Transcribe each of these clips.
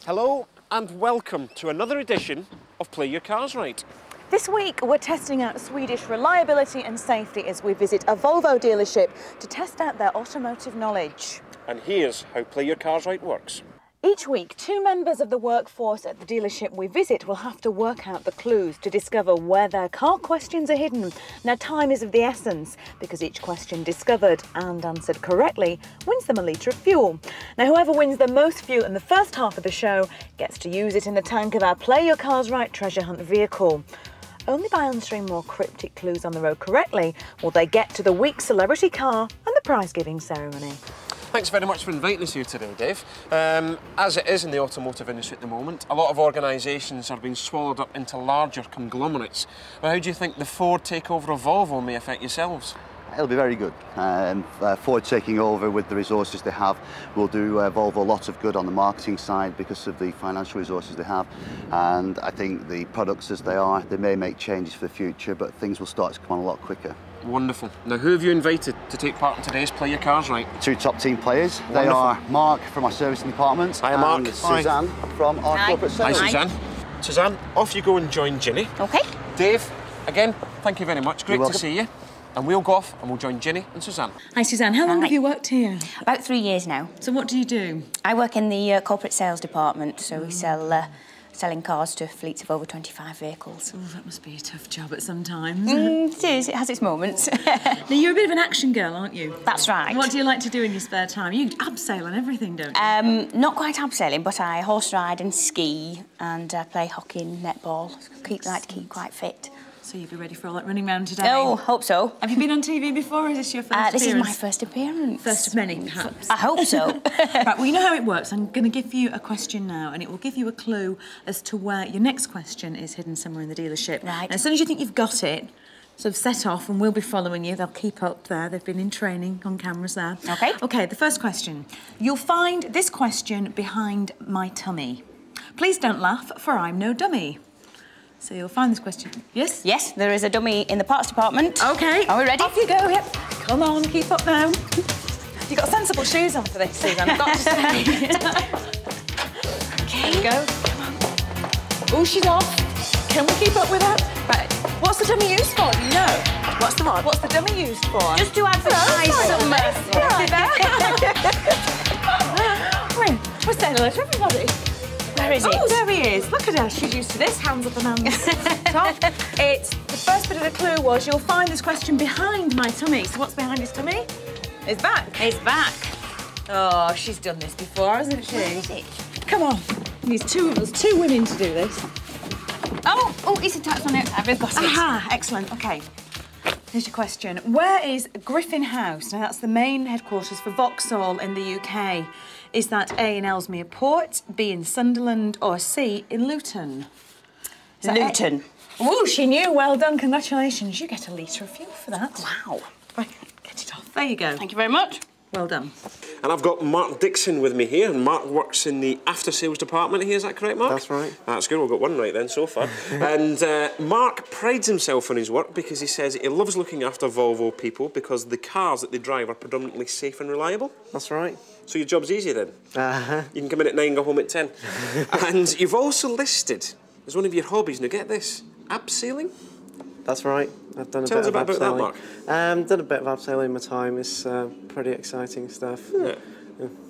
Hello and welcome to another edition of Play Your Cars Right. This week we're testing out Swedish reliability and safety as we visit a Volvo dealership to test out their automotive knowledge. And here's how Play Your Cars Right works. Each week, 2 members of the workforce at the dealership we visit will have to work out the clues to discover where their car questions are hidden. Now, time is of the essence because each question discovered and answered correctly wins them a litre of fuel. Now, whoever wins the most fuel in the first half of the show gets to use it in the tank of our Play Your Cars Right treasure hunt vehicle. Only by answering more cryptic clues on the road correctly will they get to the week's celebrity car and the prize-giving ceremony. Thanks very much for inviting us here today, Dave. As it is in the automotive industry at the moment, a lot of organisations are being swallowed up into larger conglomerates. But how do you think the Ford takeover of Volvo may affect yourselves? It'll be very good. Ford taking over with the resources they have will do Volvo lots of good on the marketing side because of the financial resources they have. And I think the products as they are, they may make changes for the future, but things will start to come on a lot quicker. Wonderful. Now, who have you invited to take part in today's Play Your Cars Right? 2 top team players. Wonderful. They are Mark from our servicing department. Hi, Mark. And Suzanne from our corporate sales. Hi, Suzanne. Suzanne, off you go and join Ginny. OK. Dave, again, thank you very much. Great to see you. And we'll go off and we'll join Ginny and Suzanne. Hi, Suzanne. How long have you worked here? About 3 years now. So what do you do? I work in the corporate sales department, so we sell selling cars to fleets of over 25 vehicles. Oh, that must be a tough job at some times. It is. It has its moments. Now, you're a bit of an action girl, aren't you? That's right. What do you like to do in your spare time? You abseil and everything, don't you? Not quite abseiling, but I horse ride and ski and play hockey and netball. Like to keep quite fit. So you'll be ready for all that running around today? Oh, hope so. Have you been on TV before, or is this your first appearance? This is my first appearance. First of many, perhaps. I hope so. Right, well, you know how it works. I'm going to give you a question now, and it will give you a clue as to where your next question is hidden somewhere in the dealership. Right. And as soon as you think you've got it, sort of set off, and we'll be following you. They'll keep up there. They've been in training on cameras there. OK. OK, the first question. You'll find this question behind my tummy. Please don't laugh, for I'm no dummy. So you'll find this question. Yes? Yes, there is a dummy in the parts department. OK. Are we ready? Off you go, yep. Come on, keep up now. You've got sensible shoes on for this, Suzanne, I've got to say. OK. Go. Come on. Oh, she's off. Can we keep up with her? Right. What's the dummy used for, do you know? What's the what? What's the dummy used for? Just to advertise some... Wait, we're saying hello to everybody. Where is it? Oh, there he is. Look at her. She's used to this. Hands up and hands top. It's the first bit of the clue was you'll find this question behind my tummy. So what's behind his tummy? His back. His back. Oh, she's done this before, hasn't she? Where is it? Come on. There's 2 of us, 2 women to do this. Oh, it's attached on it. I've got it. Aha, excellent. OK. Here's your question. Where is Griffin House? Now, that's the main headquarters for Vauxhall in the UK. Is that A, in Ellesmere Port, B, in Sunderland, or C, in Luton? Luton. Oh, she knew. Well done. Congratulations. You get a litre of fuel for that. Wow. Right, get it off. There you go. Thank you very much. Well done. And I've got Mark Dixon with me here, and Mark works in the after-sales department here, is that correct, Mark? That's right. That's good, we've got one right then so far. And Mark prides himself on his work because he says he loves looking after Volvo people because the cars that they drive are predominantly safe and reliable. That's right. So your job's easy then? Uh-huh. You can come in at 9, go home at 10. And you've also listed as one of your hobbies, now get this, abseiling? That's right. I've done a Tell us bit of about that, Mark. Done a bit of abseiling in my time. It's pretty exciting stuff. Yeah.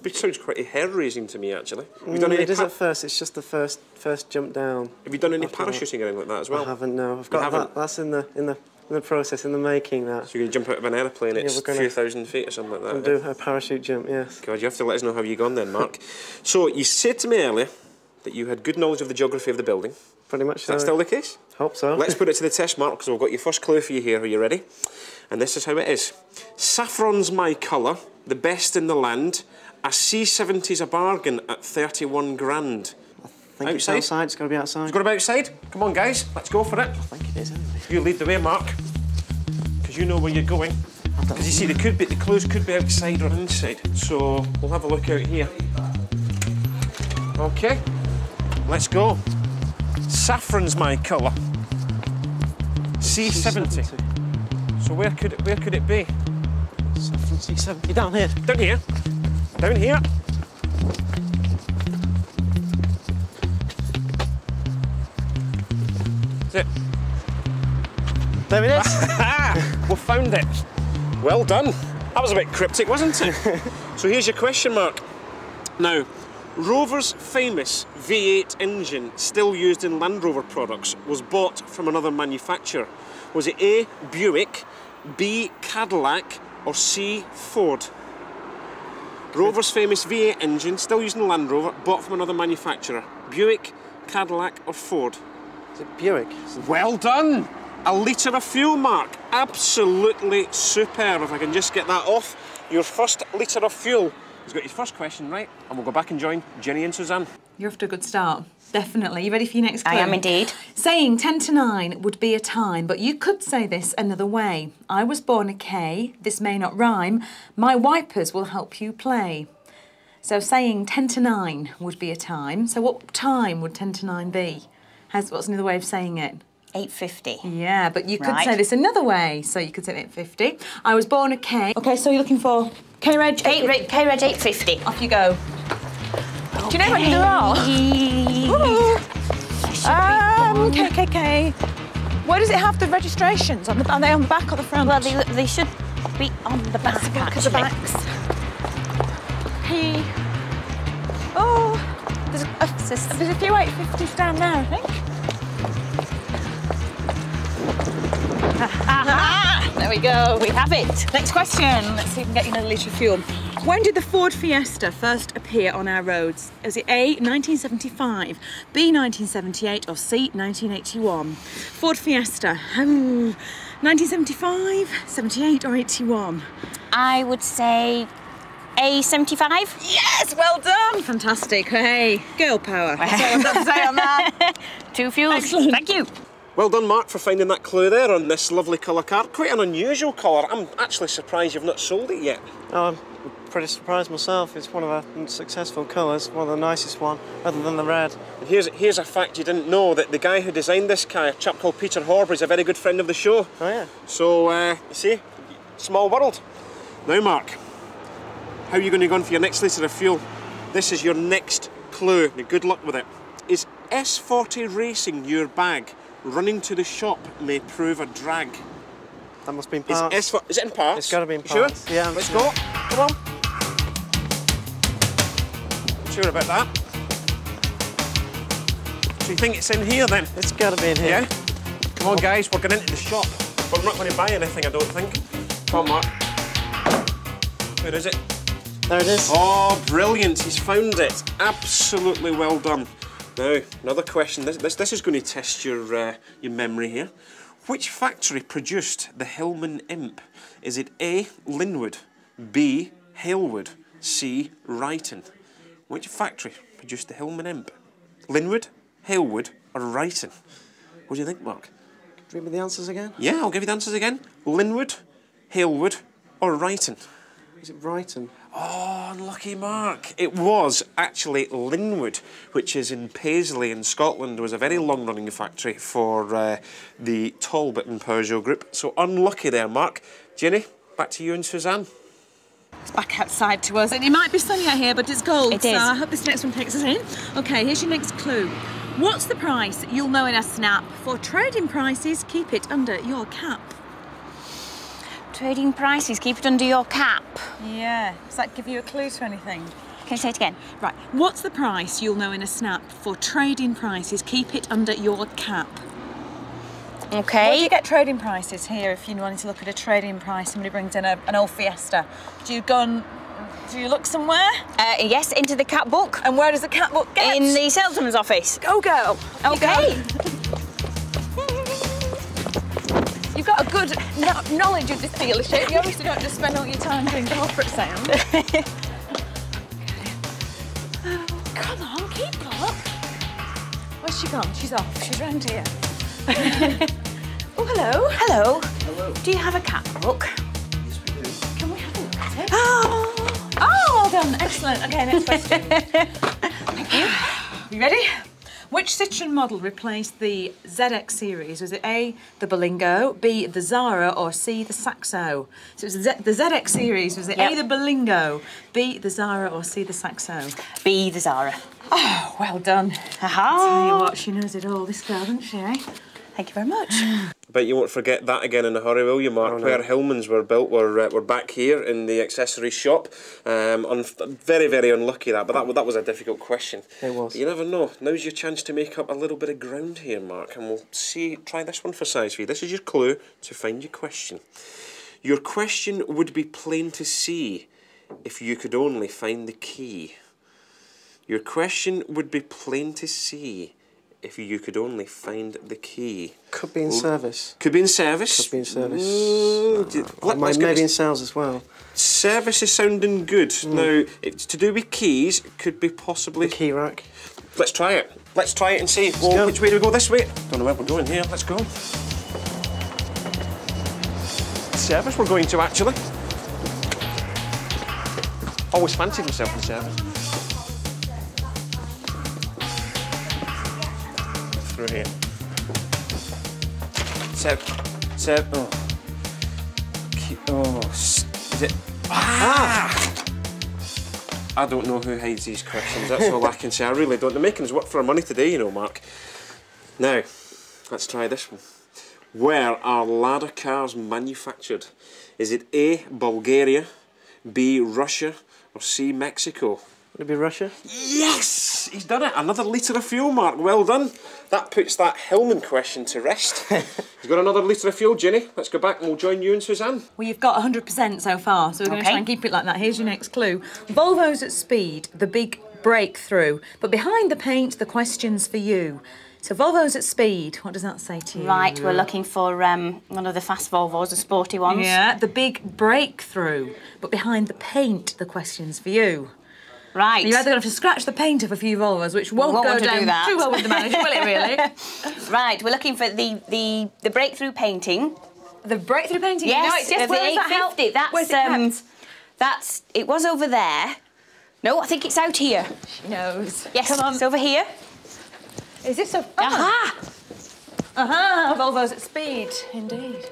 It sounds quite hair-raising to me, actually. Have you done any it is at first. It's just the first jump down. Have you done any parachuting or anything like that as well? I haven't. No, I've got that. That's in the process, in the making. That. So you're going to jump out of an airplane at a few thousand feet or something like that? Do a parachute jump, yes. God, you have to let us know how you gone then, Mark. So you said to me earlier that you had good knowledge of the geography of the building. Pretty much. Is that still the case? Hope so. Let's put it to the test, Mark, because we've got your first clue for you here. Are you ready? And this is how it is. Saffron's my colour, the best in the land. A C70's a bargain at 31 grand. I think it's outside. It's got to be outside. It's got to be outside? Come on, guys. Let's go for it. I think it is, anyway. You lead the way, Mark, because you know where you're going. Because you see, the clues could be outside or inside. So we'll have a look out here. OK, let's go. Saffron's my colour. C70. So where could it be? Saffron C70. Down here. Down here. Down here. Is it? There it is. We found it. Well done. That was a bit cryptic, wasn't it? So here's your question, Mark. Now, Rover's famous V8 engine, still used in Land Rover products, was bought from another manufacturer. Was it A, Buick, B, Cadillac, or C, Ford? Rover's famous V8 engine, still used in Land Rover, bought from another manufacturer. Buick, Cadillac, or Ford? Is it Buick? Well done! A litre of fuel, Mark. Absolutely superb. If I can just get that off. Your first litre of fuel. He's got his first question right, and we'll go back and join Ginny and Suzanne. You're off to a good start. Definitely. You ready for your next clue? I am indeed. Saying 10 to 9 would be a time, but you could say this another way. I was born a K, this may not rhyme, my wipers will help you play. So saying 10 to 9 would be a time. So what time would 10 to 9 be? What's another way of saying it? 8:50. Yeah, but you could Right. say this another way. So you could say 8:50. I was born a K. OK, so you're looking for K-Reg? K-Reg 8:50. Off you go. Do you know what they're all? KKK. Where does it have the registrations? Are they on the back or the front? Well, they should be on the back, Look at the actually. backs. P. Oh, there's a few 850s down there, I think. There we go. We have it. Next question. Let's see if we can get you another litre of fuel. When did the Ford Fiesta first appear on our roads? Was it A, 1975, B, 1978, or C, 1981? Ford Fiesta. 1975, 78, or 81? I would say A75. Yes, well done. Fantastic. Hey, girl power. That's all I've got to say on that. 2 fuels. Excellent. Thank you. Well done, Mark, for finding that clue there on this lovely colour car. Quite an unusual colour. I'm actually surprised you've not sold it yet. Oh, I'm pretty surprised myself. It's one of our successful colours, one of the nicest one, other than the red. And here's a fact you didn't know, that the guy who designed this car, a chap called Peter Horber, is a very good friend of the show. Oh, yeah. So, you see, small world. Now, Mark, how are you going to go on for your next litre of fuel? This is your next clue. Now, good luck with it. Is S40 Racing your bag? Running to the shop may prove a drag. That must be in parts. Is it in parts? It's got to be in Sure? parts. Yeah, Let's go. Come on. Sure about that? So you think it's in here then? It's got to be in here. Yeah? Come on, guys, we're going into the shop. But we're not going to buy anything, I don't think. Come on, Mark. Where is it? There it is. Oh, brilliant. He's found it. Absolutely well done. Now, another question. This is going to test your memory here. Which factory produced the Hillman Imp? Is it A, Linwood, B, Halewood, C, Wrighton? Which factory produced the Hillman Imp? Linwood, Halewood, or Wrighton? What do you think, Mark? Read me the answers again. Yeah, I'll give you the answers again. Linwood, Halewood, or Wrighton? Is it Wrighton? Oh, unlucky Mark. It was actually Linwood, which is in Paisley in Scotland. It was a very long-running factory for the Talbot and Peugeot group. So unlucky there, Mark. Ginny, back to you and Suzanne. It's back outside to us. And it might be sunny out here, but it's cold. It is. So I hope this next one takes us in. OK, here's your next clue. What's the price? You'll know in a snap. For trading prices, keep it under your cap. Trading prices, keep it under your cap. Yeah. Does that give you a clue to anything? Can you say it again? Right. What's the price? You'll know in a snap. For trading prices, keep it under your cap. Okay. Where do you get trading prices here if you wanted to look at a trading price? Somebody brings in an old Fiesta. Do you look somewhere? Yes, into the cat book. And where does the cat book get? In the salesman's office. Go, girl. Okay. You've got a good knowledge of this dealership. You obviously don't just spend all your time doing corporate sales. Come on, keep up. Where's she gone? She's off. She's round here. Oh, hello. Hello. Hello. Do you have a cat book? Yes, we do. Can we have a look at it? Oh, well done. Excellent. OK, next question. Thank you. You ready? Which Citroen model replaced the ZX series? Was it A, the Berlingo, B, the Zara, or C, the Saxo? So it was the ZX series. Was it A, the Berlingo, B, the Zara, or C, the Saxo? B, the Zara. Oh, well done. Aha. Tell you what, she knows it all, this girl, doesn't she, eh? Thank you very much. I bet you won't forget that again in a hurry, will you, Mark? Oh, no. Where Hillman's were built were back here in the accessory shop. Very, very unlucky that, but that was a difficult question. It was. But you never know. Now's your chance to make up a little bit of ground here, Mark, and we'll see. Try this one for size for you. This is your clue to find your question. Your question would be plain to see if you could only find the key. Your question would be plain to see if you could only find the key. Could be in service. Could be in service. Could be in service. Maybe in sales as well. Service is sounding good. Now, it's to do with keys. It could be possibly... The key rack. Let's try it. Let's try it and see. Well, which way do we go? This way? Don't know where we're going here. Let's go. Service we're going to, actually. Always fancied myself in service. Through here. Is it? I don't know who hides these questions. That's all I can say. I really don't. They're making us work for our money today, you know, Mark. Now, let's try this one. Where are ladder cars manufactured? Is it A, Bulgaria, B, Russia, or C, Mexico? Would it be Russia? Yes! He's done it. Another litre of fuel, Mark. Well done. That puts that Hillman question to rest. He's got another litre of fuel, Ginny. Let's go back and we'll join you and Suzanne. Well, you've got 100% so far, so we're going to try and keep it like that. Here's your next clue. Volvos at speed, the big breakthrough. But behind the paint, the question's for you. So Volvos at speed, what does that say to you? Right, we're looking for one of the fast Volvos, the sporty ones. Yeah, the big breakthrough. But behind the paint, the question's for you. Right. You're either going to have to scratch the paint of a few Volvos, which won't go down too well with the manager, will it really? Right, we're looking for the breakthrough painting. The breakthrough painting? Yes, yes, the 850. Where's it kept? It was over there. No, I think it's out here. She knows. Yes, come on. it's over here. Is this a... Aha! Aha! Volvos at speed, indeed.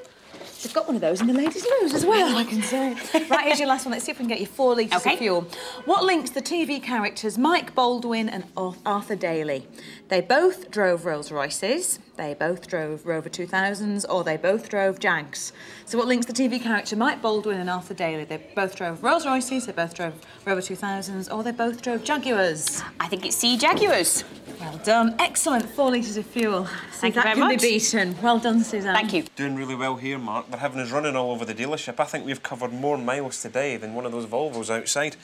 She's got one of those in the ladies' loos as well, I can say. Right, here's your last one. Let's see if we can get you 4 litres of fuel. What links the TV characters Mike Baldwin and Arthur Daly? They both drove Rolls Royces, they both drove Rover 2000s, or they both drove Jags. So what links the TV character Mike Baldwin and Arthur Daly? They both drove Rolls Royces, they both drove Rover 2000s, or they both drove Jaguars. I think it's C, Jaguars. Well done. Excellent 4 litres of fuel. Thank you very much. That can be beaten. Well done, Suzanne. Thank you. Doing really well here, Mark. They're having us running all over the dealership. I think we've covered more miles today than one of those Volvos outside.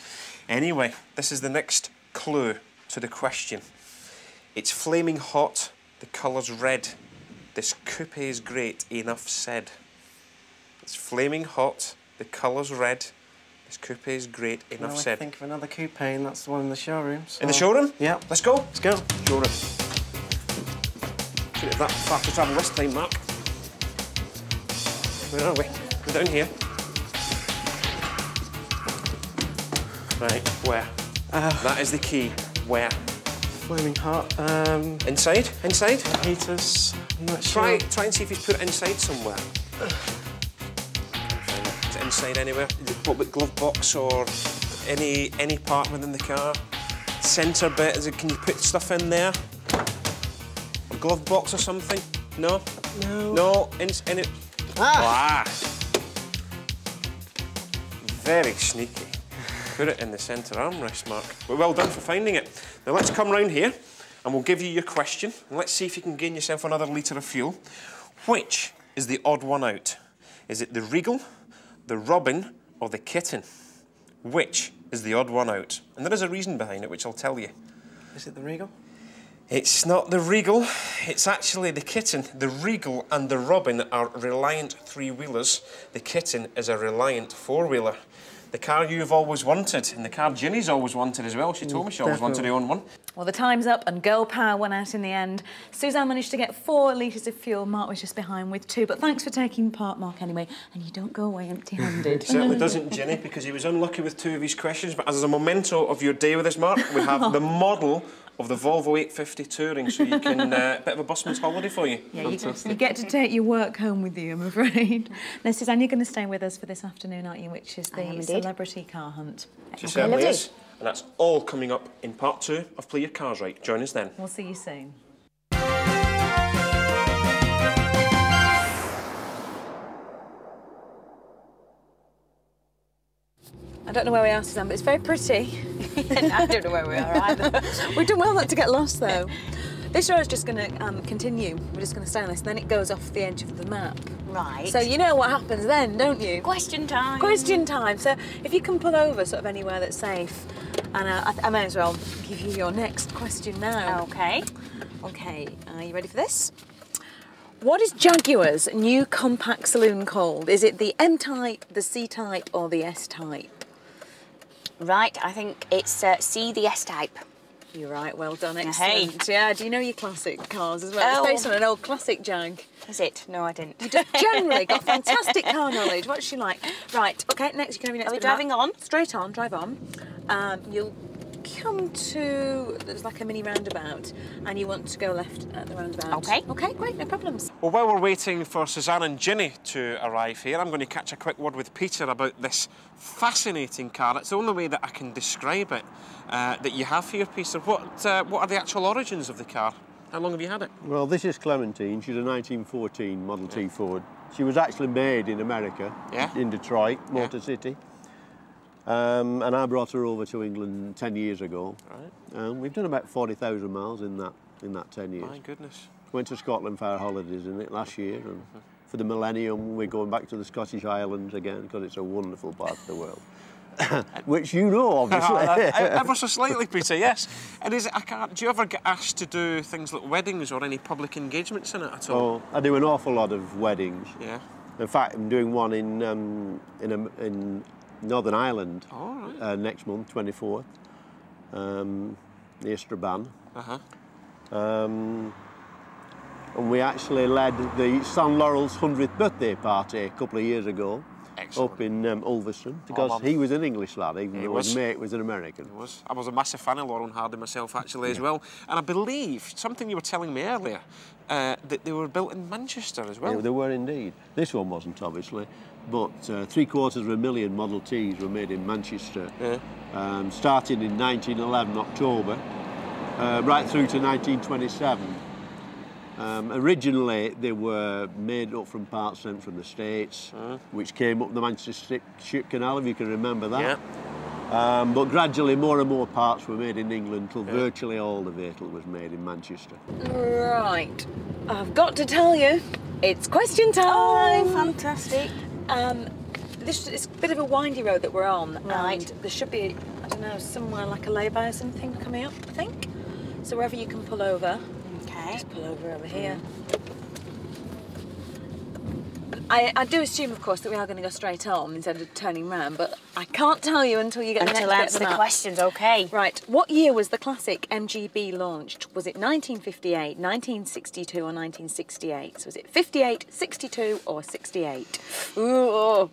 Anyway, this is the next clue to the question. It's flaming hot, the colour's red. This coupe is great, enough said. It's flaming hot, the colour's red. This coupe is great, enough said. I think of another coupe, and that's the one in the showroom. So. In the showroom? Yeah. Let's go. Let's go. Showroom. Shouldn't have that far to travel this time, Mark. Where are we? We're down here. Right, where? That is the key. Where? Flaming hot. Inside? Inside? Heaters. I'm not sure. Try and see if he's put it inside somewhere. Is it inside anywhere? What with glove box or any part within the car? Centre bit, can you put stuff in there? A glove box or something? No? No. No, in it. Ah! Very sneaky. Put it in the centre armrest, Mark. But well done for finding it. Now let's come round here and we'll give you your question. And let's see if you can gain yourself another litre of fuel. Which is the odd one out? Is it the Regal, the Robin, or the Kitten? Which is the odd one out? And there is a reason behind it, which I'll tell you. Is it the Regal? It's not the Regal, it's actually the Kitten. The Regal and the Robin are Reliant 3-wheelers. The Kitten is a Reliant 4-wheeler. The car you've always wanted, and the car Ginny's always wanted as well. She told me she always wanted to own one. Well, the time's up and girl power won out in the end. Suzanne managed to get 4 litres of fuel. Mark was just behind with 2. But thanks for taking part, Mark, anyway. And you don't go away empty-handed. Certainly doesn't, Ginny, because he was unlucky with 2 of his questions. But as a memento of your day with us, Mark, we have the model of the Volvo 850 Touring, so you can, a bit of a busman's holiday for you. Yeah, you get to take your work home with you, I'm afraid. Now, Suzanne, you're going to stay with us for this afternoon, aren't you, which is the celebrity car hunt. She certainly is. And that's all coming up in part 2 of Play Your Cars Right. Join us then. We'll see you soon. don't know where we are, Suzanne, but it's very pretty. I don't know where we are either. We've done well not to get lost, though. This road is just going to continue. We're just going to stay on this, and then it goes off the edge of the map. Right. So you know what happens then, don't you? Question time. Question time. So if you can pull over sort of anywhere that's safe, and I may as well give you your next question now. Okay. Okay, are you ready for this? What is Jaguar's new compact saloon called? Is it the M-Type, the C-Type, or the S-Type? Right, I think it's C, the S-Type. You're right, well done, excellent. Hey. Yeah, do you know your classic cars as well? Oh. It's based on an old classic Jag. Is it? No, I didn't. You just generally got fantastic car knowledge. What's she like? Right, okay, next, you can have your next Are we bit of driving that. on? Straight on, drive on. You'll come to, there's like a mini roundabout, and you want to go left at the roundabout. Okay. Okay, great, no problems. Well, while we're waiting for Suzanne and Ginny to arrive here, I'm going to catch a quick word with Peter about this fascinating car. It's the only way that I can describe it that you have here, Peter. What are the actual origins of the car? How long have you had it? Well, this is Clementine. She's a 1914 Model T Ford. She was actually made in America, in Detroit, Motor City. And I brought her over to England 10 years ago. Right. We've done about 40,000 miles in that 10 years. My goodness. Went to Scotland for our holidays in it last year, and for the millennium we're going back to the Scottish Islands again because it's a wonderful part of the world. Which you know, obviously. Ever so slightly, Peter, yes. And do you ever get asked to do things like weddings or any public engagements in it at all? Oh, I do an awful lot of weddings. Yeah. In fact, I'm doing one in Northern Ireland next month, 24th, near Strabane. And we actually led the San Laurel's 100th birthday party a couple of years ago. Excellent. Up in Ulverston, because he was an English lad, even though his mate was an American. He was. I was a massive fan of Laurel and Hardy myself, actually, as well. And I believe, something you were telling me earlier, that they were built in Manchester as well. Yeah, they were indeed. This one wasn't, obviously, but 750,000 Model Ts were made in Manchester, starting in 1911, October, right through to 1927. Originally, they were made up from parts sent from the States, which came up the Manchester Ship Canal, if you can remember that. Yeah. But gradually, more and more parts were made in England until virtually all the vehicle was made in Manchester. Right. I've got to tell you, it's question time. Oh, fantastic. It's a bit of a windy road that we're on. Right. And there should be, I don't know, somewhere like a lay-by or something coming up, I think. So wherever you can pull over. Just pull over here. I do assume, of course, that we are going to go straight on instead of turning round, but I can't tell you until you get the next bit of answer the questions, okay. Right. What year was the classic MGB launched? Was it 1958, 1962 or 1968? So was it 58, 62 or 68? Ooh.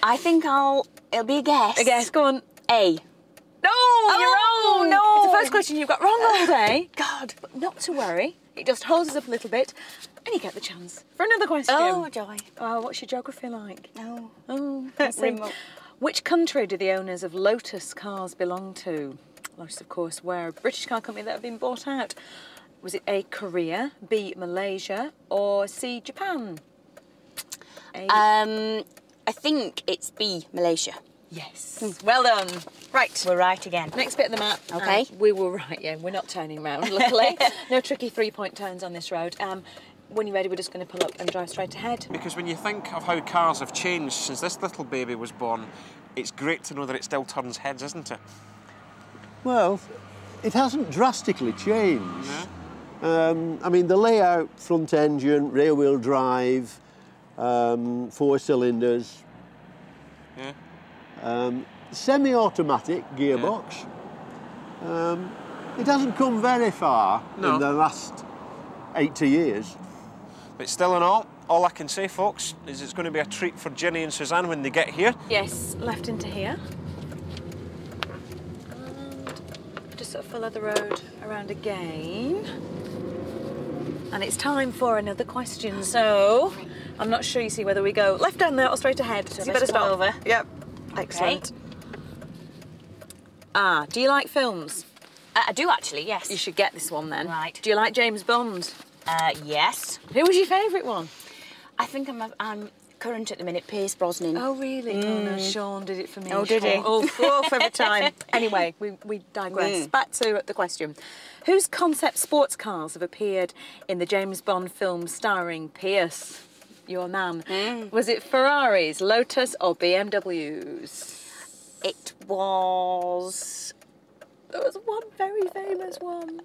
I think it'll be a guess. A guess, go on. A. No, you're wrong. No. It's the first question you've got wrong all day. God. But not to worry. It just holds us up a little bit, and you get the chance for another question. Oh, joy. Oh, what's your geography like? No. Oh, Remote. Which country do the owners of Lotus cars belong to? Lotus, of course, were a British car company that have been bought out. Was it A, Korea, B, Malaysia, or C, Japan? I think it's B, Malaysia. Yes. Well done. Right. We're right again. Next bit of the map. Okay. We were right, yeah. We're not turning round, luckily. No tricky three-point turns on this road. When you're ready, we're just going to pull up and drive straight ahead. Because when you think of how cars have changed since this little baby was born, it's great to know that it still turns heads, isn't it? Well, it hasn't drastically changed. No. I mean, the layout, front engine, rear-wheel drive, 4 cylinders. Yeah. Semi-automatic gearbox. It hasn't come very far in the last 80 years. But still in all I can say, folks, is it's going to be a treat for Ginny and Suzanne when they get here. Yes, left into here. And just sort of follow the road around again. And it's time for another question. So, I'm not sure, you see, whether we go left down there or straight ahead. So you better stop. Over. Yep. Excellent. Do you like films? I do actually, yes. You should get this one then. Right. Do you like James Bond? Yes. Who was your favourite one? I think I'm current at the minute, Pierce Brosnan. Oh, really? Oh, no, Sean did it for me. Oh, did he? Oh, every time. Anyway, we digress. Back to the question. Whose concept sports cars have appeared in the James Bond film starring Pierce, your man? Was it Ferraris, Lotus or BMWs? It was... There was one very famous one.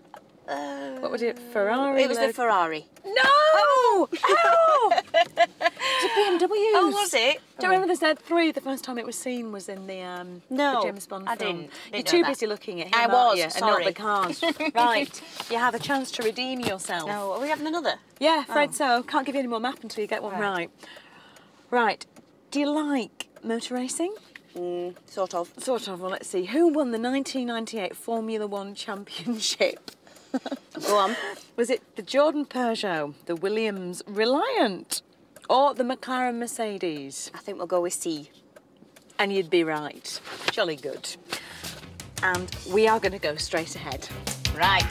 What was it? Ferrari? It was the Ferrari. No! Oh! It's a BMW. Oh, was it? Do you remember there's three? The first time it was seen was in the James Bond I film. didn't You're know too that. busy looking at him, I aren't was, you? sorry. And not the cars. Right. You have a chance to redeem yourself. No, are we having another? Yeah, afraid so. Can't give you any more map until you get one right. Right. Do you like motor racing? Sort of. Sort of. Well, let's see. Who won the 1998 Formula One Championship? Go on. Was it the Jordan Peugeot, the Williams Reliant, or the McLaren Mercedes? I think we'll go with C. And you'd be right. Jolly good. And we are going to go straight ahead. Right.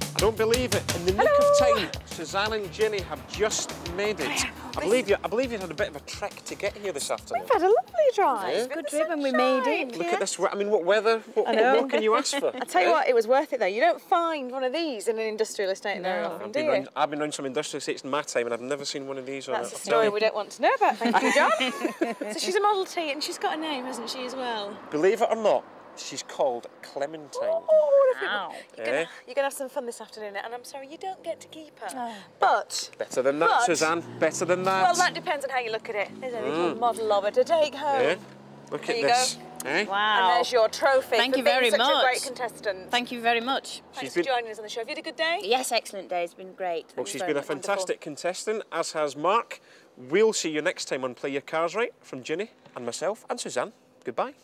I don't believe it. In the nick of time, Suzanne and Ginny have just made it. I believe you had a bit of a trek to get here this afternoon. We've had a lovely drive. Yeah. Good trip and we made it. Look at this. I mean, what weather? What can you ask for? I tell you what, it was worth it though. You don't find one of these in an industrial estate very often, do you? I've been around some industrial estates in my time and I've never seen one of these. That's a story we don't want to know about, thank you, John. So she's a Model T and she's got a name, hasn't she, as well? Believe it or not, she's called Clementine. Wow. You're going to have some fun this afternoon, and I'm sorry, you don't get to keep her. Oh. But... Better than that, Suzanne. Better than that. Well, that depends on how you look at it. There's a little model of her to take home. Yeah. Look at this. Eh? Wow. And there's your trophy Thank for you being very such much. a great contestant. Thank you very much. Thanks for joining us on the show. Have you had a good day? Yes, excellent day. It's been great. Well, she's been a fantastic contestant, as has Mark. We'll see you next time on Play Your Cars Right from Ginny and myself and Suzanne. Goodbye.